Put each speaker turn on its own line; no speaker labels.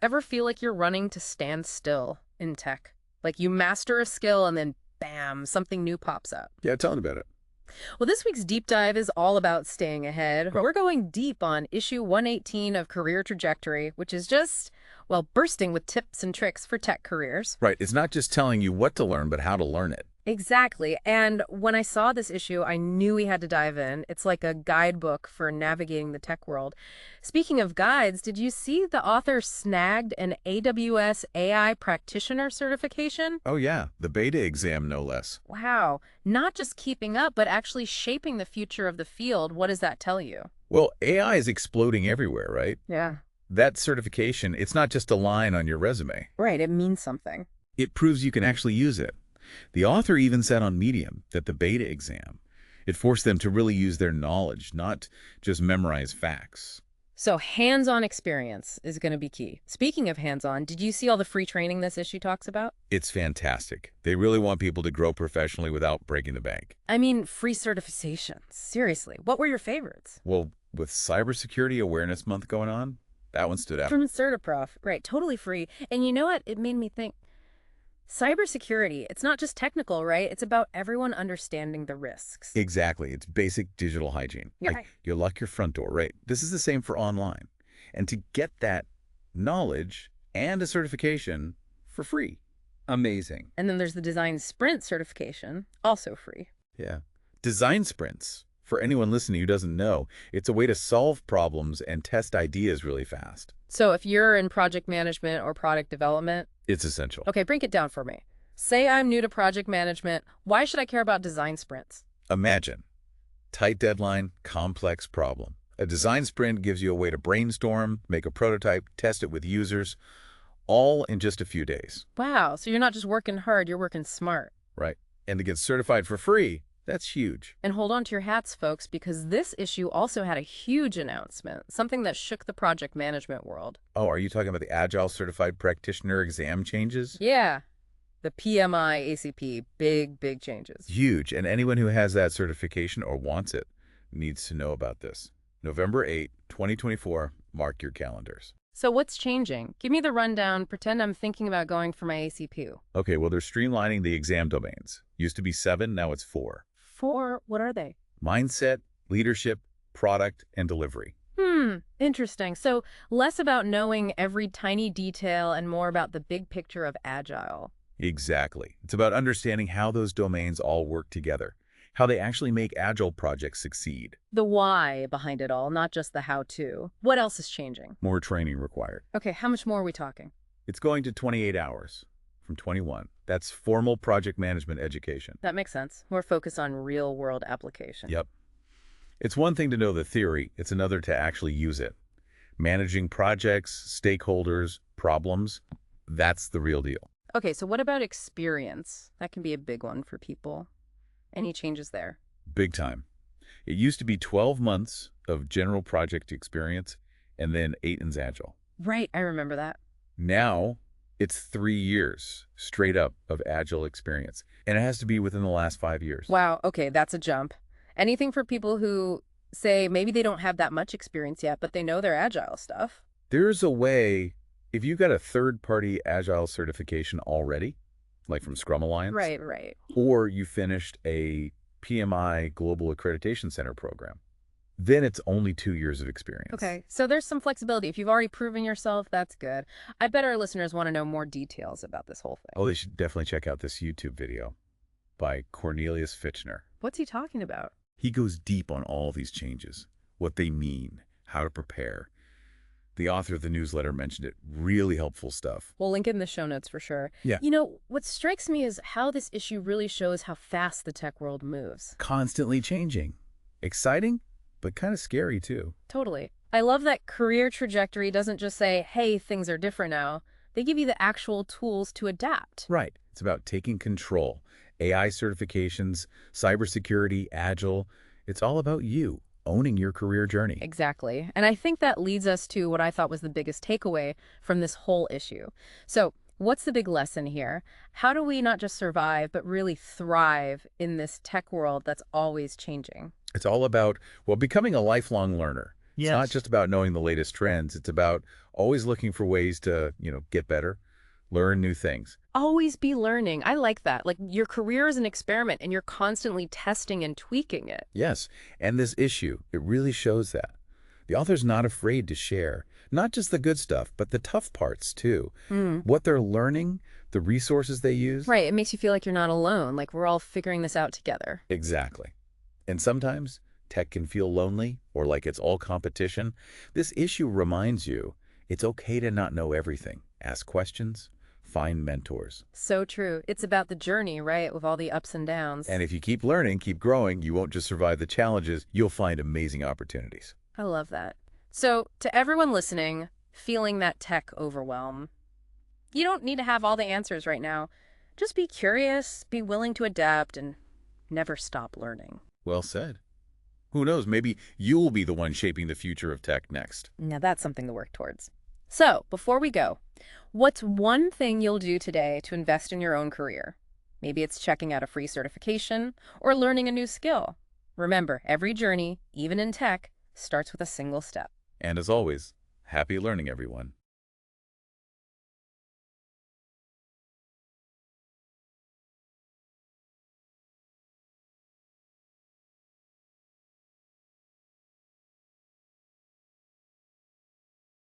Ever feel like you're running to stand still in tech? Like you master a skill and then bam, something new pops up.
Yeah, tell me about it.
Well, this week's deep dive is all about staying ahead. We're going deep on issue 118 of Career Trajectory, which is just, well, bursting with tips and tricks for tech careers.
Right. It's not just telling you what to learn, but how to learn it.
Exactly. And when I saw this issue, I knew we had to dive in. It's like a guidebook for navigating the tech world. Speaking of guides, did you see the author snagged an AWS AI Practitioner certification?
Oh, yeah. The beta exam, no less.
Wow. Not just keeping up, but actually shaping the future of the field. What does that tell you?
Well, AI is exploding everywhere, right?
Yeah.
That certification, it's not just a line on your resume.
Right. It means something.
It proves you can actually use it. The author even said on Medium that the beta exam, it forced them to really use their knowledge, not just memorize facts.
So hands-on experience is going to be key. Speaking of hands-on, did you see all the free training this issue talks about?
It's fantastic. They really want people to grow professionally without breaking the bank.
I mean, free certifications. Seriously, what were your favorites?
Well, with Cybersecurity Awareness Month going on, that one stood out.
From Certiprof. Right, totally free. And you know what? It made me think, cybersecurity, it's not just technical, right? It's about everyone understanding the risks.
Exactly. It's basic digital hygiene.
You're
Like
right.
you lock your front door, right? This is the same for online. And to get that knowledge and a certification for free. Amazing.
And then there's the Design Sprint certification, also free.
Yeah. Design sprints. For anyone listening who doesn't know, it's a way to solve problems and test ideas really fast.
So if you're in project management or product development,
It's essential.
okay, break it down for me. Say I'm new to project management. Why should I care about design sprints?
Imagine. Tight deadline, complex problem. A design sprint gives you a way to brainstorm, make a prototype, test it with users, all in just a few days,
Wow, so you're not just working hard, you're working smart.
right? And to get certified for free, that's huge.
And hold on to your hats, folks, because this issue also had a huge announcement, something that shook the project management world.
Oh, are you talking about the Agile Certified Practitioner exam changes?
Yeah, the PMI ACP, big changes.
Huge, and anyone who has that certification or wants it needs to know about this. November 8, 2024, mark your calendars.
So what's changing? Give me the rundown. Pretend I'm thinking about going for my ACP.
Okay, well, they're streamlining the exam domains. Used to be 7, now it's 4.
What are they?
Mindset, leadership, product, and delivery.
Interesting. So less about knowing every tiny detail and more about the big picture of Agile.
Exactly. It's about understanding how those domains all work together, how they actually make Agile projects succeed.
The why behind it all, not just the how-to. What else is changing?
More training required.
Okay, how much more are we talking?
It's going to 28 hours from 21. That's formal project management education.
That makes sense. More focus on real-world application.
Yep. It's one thing to know the theory, it's another to actually use it. Managing projects, stakeholders, problems, that's the real deal.
Okay, so what about experience? That can be a big one for people. Any changes there?
Big time. It used to be 12 months of general project experience and then 8 in Agile.
Right, I remember that.
Now, it's 3 years straight up of Agile experience. And it has to be within the last 5 years.
Wow, okay, that's a jump. Anything for people who say maybe they don't have that much experience yet, but they know their Agile stuff?
There's a way, if you got a third-party Agile certification already, like from Scrum Alliance,
Right.
or you finished a PMI Global Accreditation Center program, then it's only 2 years of experience.
Okay, so there's some flexibility. If you've already proven yourself, that's good. I bet our listeners want to know more details about this whole thing.
Oh, they should definitely check out this YouTube video by Cornelius Fitchner.
What's he talking about?
He goes deep on all these changes, what they mean, how to prepare. The author of the newsletter mentioned it. Really helpful stuff.
We'll link it in the show notes for sure.
Yeah.
You know, what strikes me is how this issue really shows how fast the tech world moves.
Constantly changing. Exciting, but kind of scary too.
Totally. I love that Career Trajectory doesn't just say, hey, things are different now. They give you the actual tools to adapt.
Right. It's about taking control. AI certifications, cybersecurity, Agile. It's all about you owning your career journey.
Exactly. And I think that leads us to what I thought was the biggest takeaway from this whole issue. So what's the big lesson here? How do we not just survive, but really thrive in this tech world that's always changing?
It's all about, well, becoming a lifelong learner, It's not
Yes.
just about knowing the latest trends. It's about always looking for ways to, get better, learn new things.
Always be learning. I like that. Like your career is an experiment and you're constantly testing and tweaking it.
Yes, and this issue, it really shows that. The author's not afraid to share, not just the good stuff, but the tough parts too.
Hmm.
What they're learning, the resources they use.
Right. It makes you feel like you're not alone, like we're all figuring this out together.
Exactly. And sometimes tech can feel lonely or like it's all competition. This issue reminds you it's okay to not know everything. Ask questions, find mentors.
So true. It's about the journey, right? With all the ups and downs.
And if you keep learning, keep growing, you won't just survive the challenges, you'll find amazing opportunities.
I love that. So, to everyone listening, feeling that tech overwhelm, you don't need to have all the answers right now. Just be curious, be willing to adapt, and never stop learning.
Well said. Who knows, maybe you'll be the one shaping the future of tech next.
Now, that's something to work towards. So, before we go, what's one thing you'll do today to invest in your own career? Maybe it's checking out a free certification or learning a new skill. Remember, every journey, even in tech, starts with a single step.
And as always, happy learning, everyone.